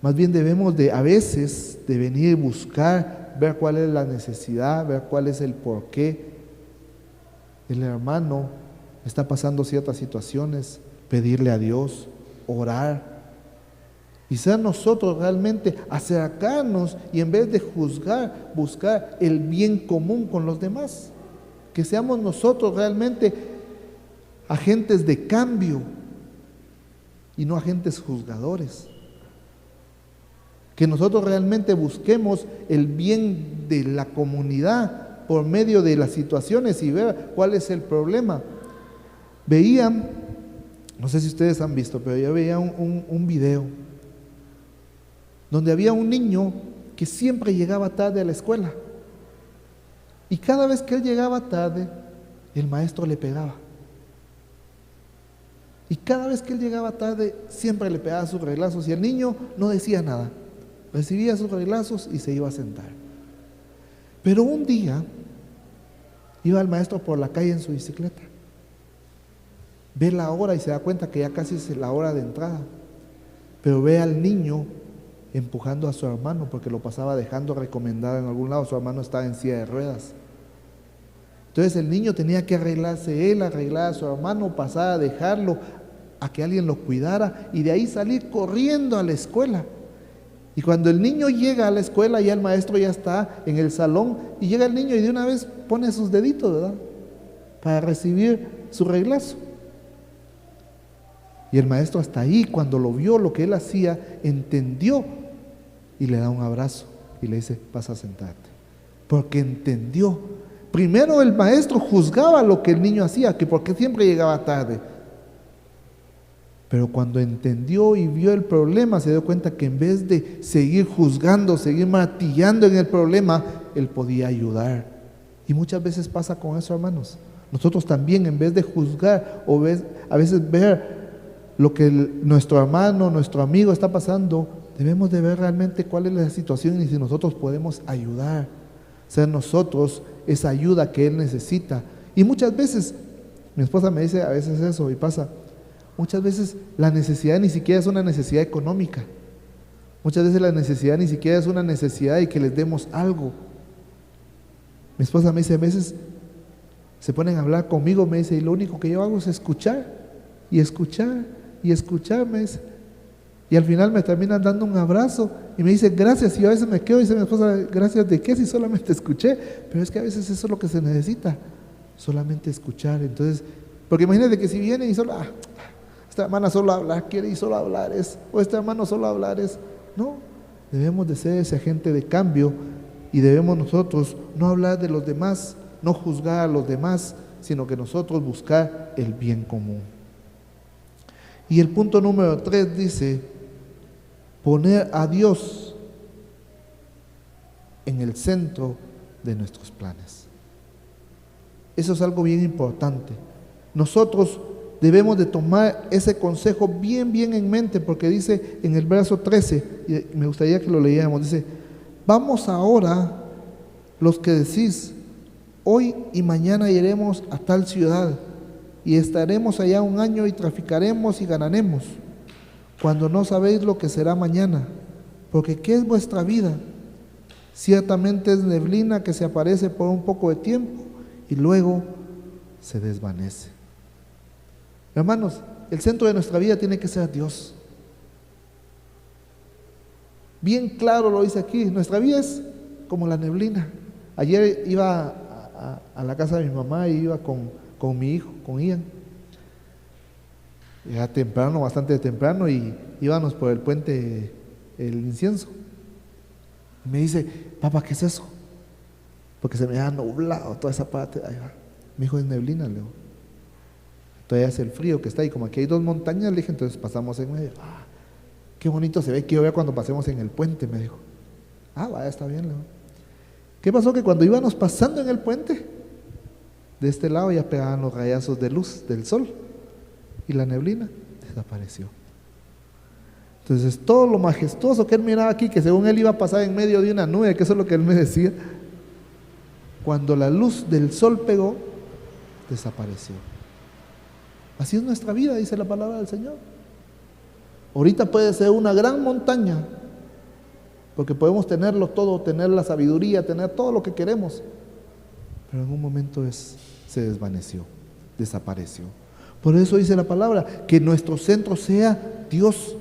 Más bien debemos de, a veces, de venir y buscar, ver cuál es la necesidad, ver cuál es el porqué. El hermano está pasando ciertas situaciones, pedirle a Dios, orar. Y ser nosotros realmente acercarnos y en vez de juzgar, buscar el bien común con los demás. Que seamos nosotros realmente agentes de cambio y no agentes juzgadores. Que nosotros realmente busquemos el bien de la comunidad por medio de las situaciones y ver cuál es el problema. Veía, no sé si ustedes han visto, pero yo veía un video donde había un niño que siempre llegaba tarde a la escuela. Y cada vez que él llegaba tarde, el maestro le pegaba. Y cada vez que él llegaba tarde, siempre le pegaba sus reglazos y el niño no decía nada. Recibía sus reglazos y se iba a sentar. Pero un día, iba el maestro por la calle en su bicicleta. Ve la hora y se da cuenta que ya casi es la hora de entrada. Pero ve al niño empujando a su hermano porque lo pasaba dejando recomendado en algún lado. Su hermano estaba en silla de ruedas. Entonces el niño tenía que arreglarse él, arreglar a su hermano, pasar a dejarlo, a que alguien lo cuidara y de ahí salir corriendo a la escuela. Y cuando el niño llega a la escuela, ya el maestro ya está en el salón y llega el niño y de una vez pone sus deditos, ¿verdad?, para recibir su reglazo. Y el maestro hasta ahí, cuando lo vio lo que él hacía, entendió y le da un abrazo y le dice: vas a sentarte, porque entendió. Primero el maestro juzgaba lo que el niño hacía, que porque siempre llegaba tarde. Pero cuando entendió y vio el problema, se dio cuenta que en vez de seguir juzgando, seguir martillando en el problema, él podía ayudar. Y muchas veces pasa con eso, hermanos. Nosotros también, en vez de juzgar o a veces ver lo que nuestro hermano, nuestro amigo está pasando, debemos de ver realmente cuál es la situación y si nosotros podemos ayudar, ser nosotros esa ayuda que él necesita. Y muchas veces, mi esposa me dice a veces eso y pasa, muchas veces la necesidad ni siquiera es una necesidad económica. Muchas veces la necesidad ni siquiera es una necesidad de que les demos algo. Mi esposa me dice, a veces se ponen a hablar conmigo, me dice, y lo único que yo hago es escuchar, y escuchar, y escuchar, me dice. Y al final me terminan dando un abrazo y me dice gracias, y yo a veces me quedo y dice mi esposa, gracias de qué si solamente escuché. Pero es que a veces eso es lo que se necesita, solamente escuchar. Entonces, porque imagínate que si viene y solo, esta hermana solo hablar quiere y solo hablar es, o este hermano solo hablar es, no, debemos de ser ese agente de cambio y debemos nosotros no hablar de los demás, no juzgar a los demás, sino que nosotros buscar el bien común. Y el punto número 3 dice, poner a Dios en el centro de nuestros planes. Eso es algo bien importante. Nosotros debemos de tomar ese consejo bien en mente, porque dice en el verso 13, y me gustaría que lo leyéramos, dice: vamos ahora los que decís, hoy y mañana iremos a tal ciudad, y estaremos allá un año y traficaremos y ganaremos, cuando no sabéis lo que será mañana, porque ¿qué es vuestra vida? Ciertamente es neblina que se aparece por un poco de tiempo y luego se desvanece. Hermanos, el centro de nuestra vida tiene que ser Dios. Bien claro lo dice aquí, nuestra vida es como la neblina. Ayer iba a la casa de mi mamá y iba con mi hijo, con Ian. Era temprano, bastante temprano, y íbamos por el puente El Incienso. Y me dice, papá, ¿qué es eso? Porque se me ha nublado toda esa parte de allá. Mi hijo, es neblina, le digo. Todavía hace el frío que está ahí, como aquí hay dos montañas, le dije, entonces pasamos en medio. Qué bonito se ve, quiero ver cuando pasemos en el puente, me dijo. Vaya, está bien, le digo. ¿Qué pasó? Que cuando íbamos pasando en el puente, de este lado ya pegaban los rayazos de luz del sol y la neblina desapareció. Entonces todo lo majestuoso que él miraba aquí, que según él iba a pasar en medio de una nube, que eso es lo que él me decía, cuando la luz del sol pegó, desapareció. Así es nuestra vida, dice la palabra del Señor. Ahorita puede ser una gran montaña, porque podemos tenerlo todo, tener la sabiduría, tener todo lo que queremos, pero en un momento se desvaneció, desapareció. Por eso dice la palabra, que nuestro centro sea Dios,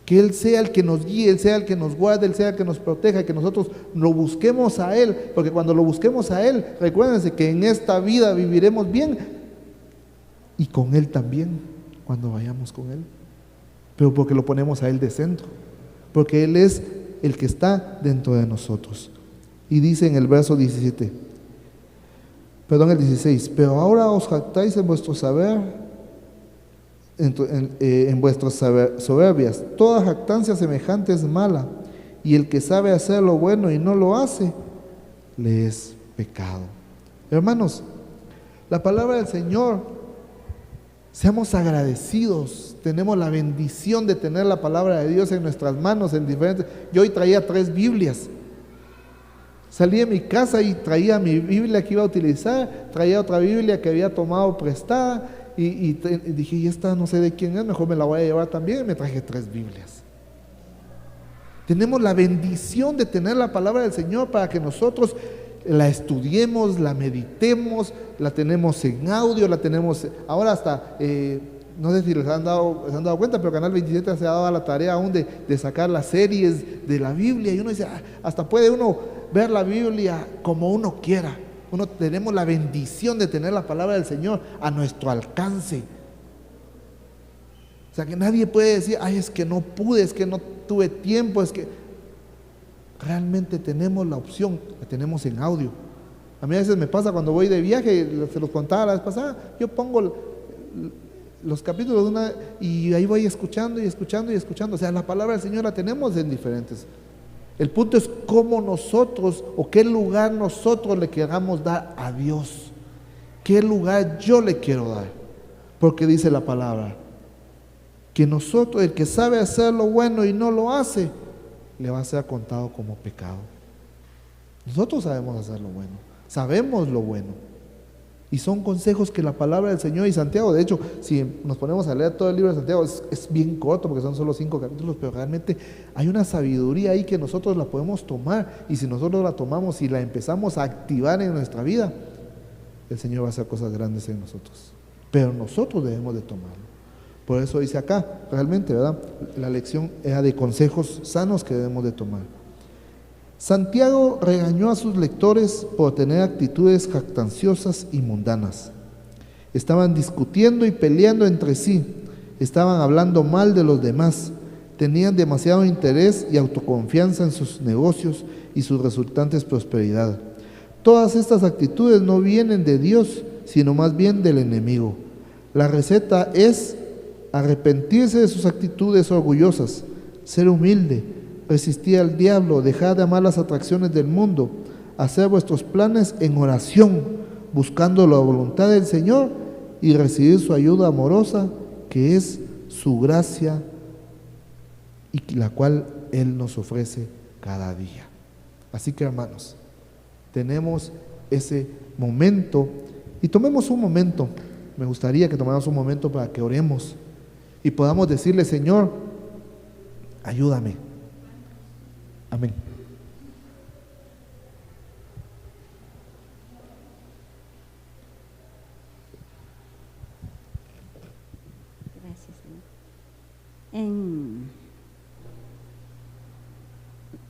que Él sea el que nos guíe, Él sea el que nos guarde, Él sea el que nos proteja, que nosotros lo busquemos a Él, porque cuando lo busquemos a Él, recuérdense que en esta vida viviremos bien y con Él también, cuando vayamos con Él. pero porque lo ponemos a Él de centro, porque Él es el que está dentro de nosotros. Y dice en el verso 16, pero ahora os jactáis en vuestro saber, en vuestras soberbias. Toda jactancia semejante es mala, y el que sabe hacer lo bueno y no lo hace, le es pecado. Hermanos, la palabra del Señor, seamos agradecidos. Tenemos la bendición de tener la palabra de Dios en nuestras manos, en diferentes. Yo hoy traía 3 Biblias. Salí de mi casa y traía mi Biblia que iba a utilizar, traía otra Biblia que había tomado prestada y dije, y esta no sé de quién es, mejor me la voy a llevar también, y me traje 3 Biblias. Tenemos la bendición de tener la palabra del Señor para que nosotros la estudiemos, la meditemos, la tenemos en audio, la tenemos ahora hasta, no sé si les han dado cuenta, pero Canal 27 se ha dado a la tarea aún de sacar las series de la Biblia, y uno dice, hasta puede uno ver la Biblia como uno quiera. Tenemos la bendición de tener la palabra del Señor a nuestro alcance. O sea, que nadie puede decir, ay, es que no pude, es que no tuve tiempo, es que realmente tenemos la opción, la tenemos en audio. A mí a veces me pasa cuando voy de viaje, se los contaba la vez pasada, yo pongo los capítulos de una y ahí voy escuchando y escuchando y escuchando. O sea, la palabra del Señor la tenemos en diferentes. El punto es cómo nosotros o qué lugar nosotros le queramos dar a Dios. ¿Qué lugar yo le quiero dar? Porque dice la palabra que nosotros, el que sabe hacer lo bueno y no lo hace, le va a ser contado como pecado. Nosotros sabemos hacer lo bueno, sabemos lo bueno. Y son consejos que la palabra del Señor y Santiago, de hecho, si nos ponemos a leer todo el libro de Santiago, es bien corto porque son solo 5 capítulos, pero realmente hay una sabiduría ahí que nosotros la podemos tomar, y si nosotros la tomamos y la empezamos a activar en nuestra vida, el Señor va a hacer cosas grandes en nosotros. Pero nosotros debemos de tomarlo. Por eso dice acá, realmente, ¿verdad? La lección era de consejos sanos que debemos de tomar. Santiago regañó a sus lectores por tener actitudes jactanciosas y mundanas. Estaban discutiendo y peleando entre sí, estaban hablando mal de los demás, tenían demasiado interés y autoconfianza en sus negocios y sus resultantes prosperidad. Todas estas actitudes no vienen de Dios, sino más bien del enemigo. La receta es arrepentirse de sus actitudes orgullosas, ser humilde, resistir al diablo, dejar de amar las atracciones del mundo, hacer vuestros planes en oración, buscando la voluntad del Señor y recibir su ayuda amorosa, que es su gracia y la cual Él nos ofrece cada día. Así que, hermanos, tenemos ese momento y tomemos un momento. Me gustaría que tomáramos un momento para que oremos y podamos decirle, Señor, ayúdame. Amén. Gracias, Señor.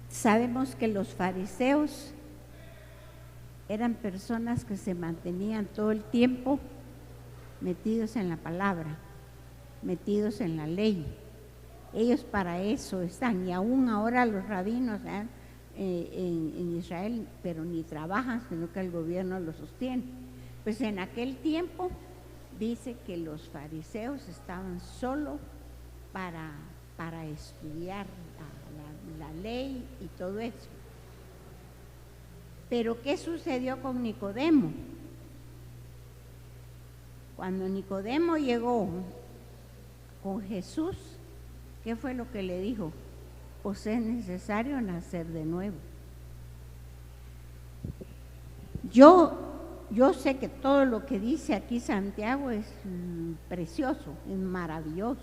Sabemos que los fariseos eran personas que se mantenían todo el tiempo metidos en la palabra, metidos en la ley. Ellos para eso están, y aún ahora los rabinos en Israel, pero ni trabajan, sino que el gobierno los sostiene. Pues en aquel tiempo dice que los fariseos estaban solo para estudiar la ley y todo eso. Pero ¿qué sucedió con Nicodemo? Cuando Nicodemo llegó con Jesús, ¿qué fue lo que le dijo? Pues es necesario nacer de nuevo. Yo sé que todo lo que dice aquí Santiago es precioso, es maravilloso,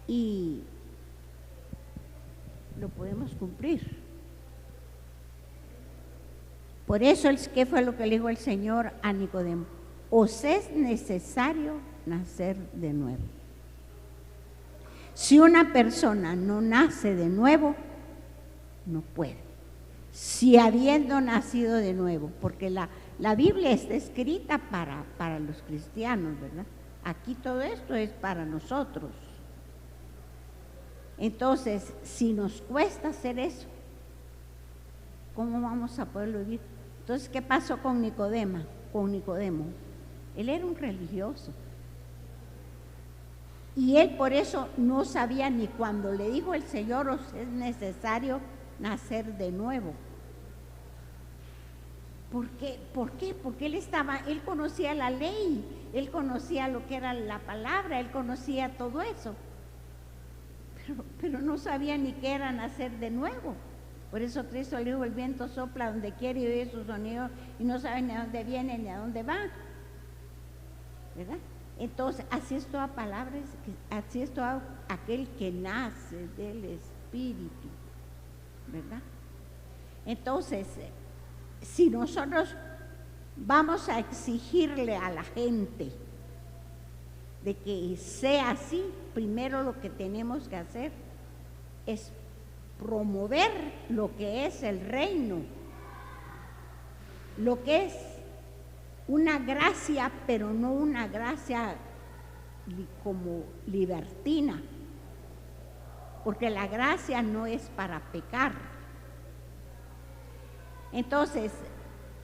y lo podemos cumplir. Por eso, ¿qué fue lo que le dijo el Señor a Nicodemo? Os es necesario nacer de nuevo. Si una persona no nace de nuevo, no puede. Si habiendo nacido de nuevo, porque la Biblia está escrita para los cristianos, ¿verdad? Aquí todo esto es para nosotros. Entonces, si nos cuesta hacer eso, ¿cómo vamos a poderlo vivir? Entonces, ¿qué pasó con Nicodemo? Él era un religioso. Y él por eso no sabía ni cuando le dijo el Señor, os es necesario nacer de nuevo. ¿Por qué? Porque él conocía la ley, él conocía lo que era la palabra, él conocía todo eso. Pero no sabía ni qué era nacer de nuevo. Por eso Cristo le dijo, el viento sopla donde quiere y oye su sonido y no sabe ni a dónde viene ni a dónde va. ¿Verdad? Entonces, así es toda palabra, así es todo aquel que nace del Espíritu, ¿verdad? Entonces, si nosotros vamos a exigirle a la gente de que sea así, primero lo que tenemos que hacer es promover lo que es el reino, lo que es una gracia, pero no una gracia como libertina, porque la gracia no es para pecar. Entonces,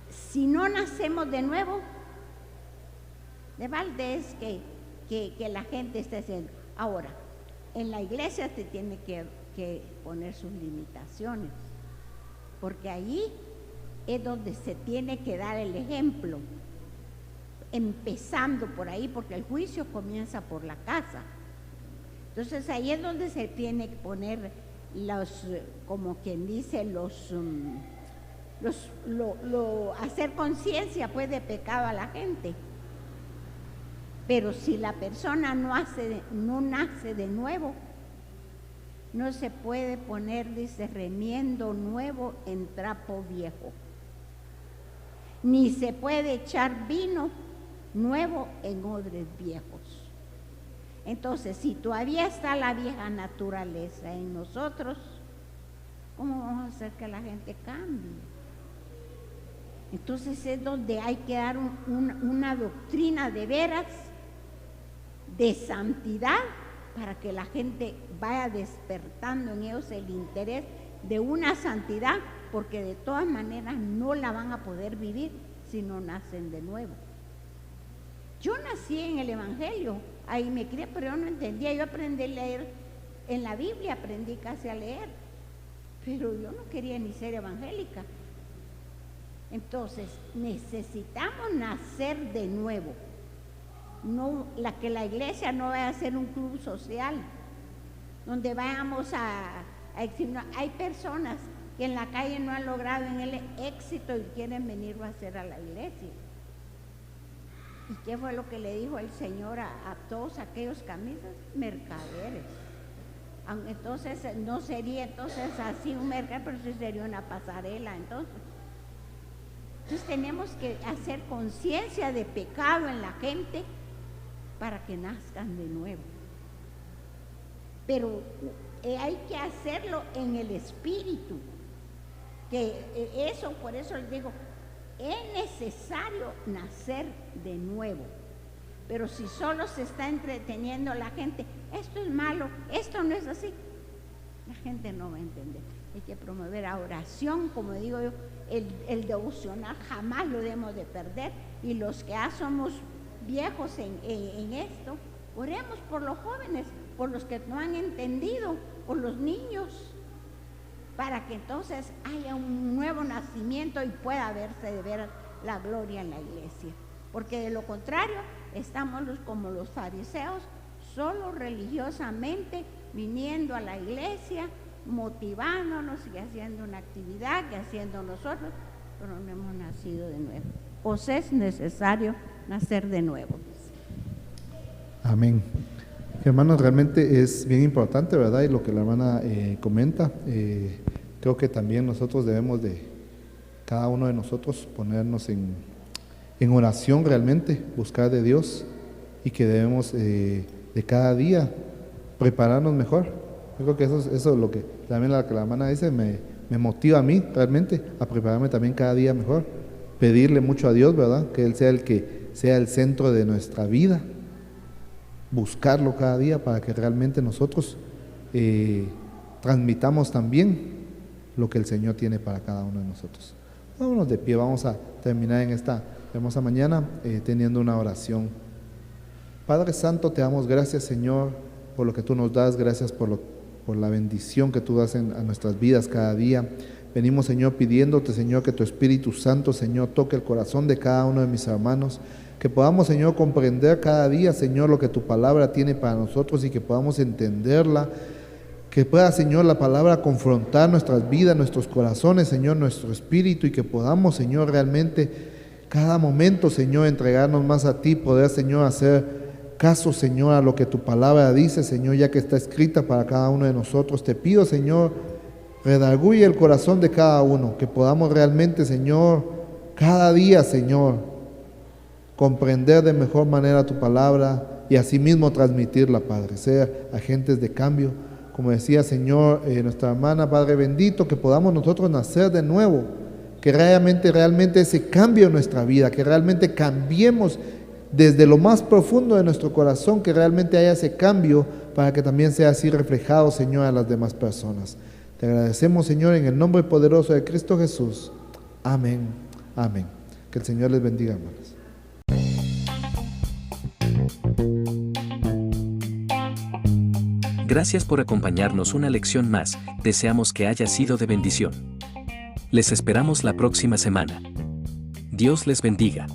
si no nacemos de nuevo, de balde es que la gente esté haciendo. Ahora, en la iglesia se tiene que poner sus limitaciones, porque allí es donde se tiene que dar el ejemplo, empezando por ahí, porque el juicio comienza por la casa. Entonces ahí es donde se tiene que poner como quien dice, hacer conciencia pues de pecado a la gente. Pero si la persona no nace de nuevo, no se puede poner, dice, remiendo nuevo en trapo viejo, ni se puede echar vino nuevo en odres viejos. Entonces, si todavía está la vieja naturaleza en nosotros, ¿cómo vamos a hacer que la gente cambie? Entonces es donde hay que dar una doctrina de veras, de santidad, para que la gente vaya despertando en ellos el interés de una santidad, porque de todas maneras no la van a poder vivir si no nacen de nuevo. Yo nací en el Evangelio, ahí me crié, pero yo no entendía. Yo aprendí a leer en la Biblia, aprendí casi a leer, pero yo no quería ni ser evangélica. Entonces necesitamos nacer de nuevo. No, que la iglesia no vaya a ser un club social donde vayamos a decir, no, hay personas que en la calle no han logrado en el éxito y quieren venirlo a hacer a la iglesia. ¿Y qué fue lo que le dijo el Señor a todos aquellos camisas? Mercaderes. Entonces no sería entonces así un mercado, pero sí sería una pasarela entonces. Entonces tenemos que hacer conciencia de pecado en la gente para que nazcan de nuevo. Pero hay que hacerlo en el Espíritu. Por eso les digo, es necesario nacer de nuevo. Pero si solo se está entreteniendo la gente, esto es malo, esto no es así, la gente no va a entender. Hay que promover la oración, como digo yo, el devocional jamás lo debemos de perder. Y los que ya somos viejos en esto, oremos por los jóvenes, por los que no han entendido, por los niños, para que entonces haya un nuevo nacimiento y pueda verse de ver la gloria en la iglesia. Porque de lo contrario, estamos como los fariseos, solo religiosamente viniendo a la iglesia, motivándonos y haciendo una actividad que haciendo nosotros, pero no hemos nacido de nuevo. Os es necesario nacer de nuevo. Amén. Hermanos, realmente es bien importante, ¿verdad? Y lo que la hermana comenta, creo que también nosotros debemos de, cada uno de nosotros, ponernos en oración realmente, buscar de Dios, y que debemos de cada día prepararnos mejor. Yo creo que eso es lo que también la hermana dice, me motiva a mí realmente a prepararme también cada día mejor, pedirle mucho a Dios, ¿verdad? Que Él sea el que sea el centro de nuestra vida, buscarlo cada día para que realmente nosotros transmitamos también lo que el Señor tiene para cada uno de nosotros. Vámonos de pie, vamos a terminar en esta hermosa mañana teniendo una oración. Padre Santo, te damos gracias, Señor, por lo que tú nos das, gracias por la bendición que tú das a nuestras vidas cada día. Venimos, Señor, pidiéndote, Señor, que tu Espíritu Santo, Señor, toque el corazón de cada uno de mis hermanos, que podamos, Señor, comprender cada día, Señor, lo que tu palabra tiene para nosotros y que podamos entenderla, que pueda, Señor, la palabra confrontar nuestras vidas, nuestros corazones, Señor, nuestro espíritu, y que podamos, Señor, realmente cada momento, Señor, entregarnos más a ti, poder, Señor, hacer caso, Señor, a lo que tu palabra dice, Señor, ya que está escrita para cada uno de nosotros. Te pido, Señor, redarguye el corazón de cada uno, que podamos realmente, Señor, cada día, Señor, comprender de mejor manera tu palabra y asimismo transmitirla, Padre, ser agentes de cambio. Como decía, Señor, nuestra hermana, Padre bendito, que podamos nosotros nacer de nuevo, que realmente ese cambio en nuestra vida, que realmente cambiemos desde lo más profundo de nuestro corazón, que realmente haya ese cambio para que también sea así reflejado, Señor, a las demás personas. Te agradecemos, Señor, en el nombre poderoso de Cristo Jesús. Amén. Amén. Que el Señor les bendiga, hermanos. Gracias por acompañarnos una lección más, deseamos que haya sido de bendición. Les esperamos la próxima semana. Dios les bendiga.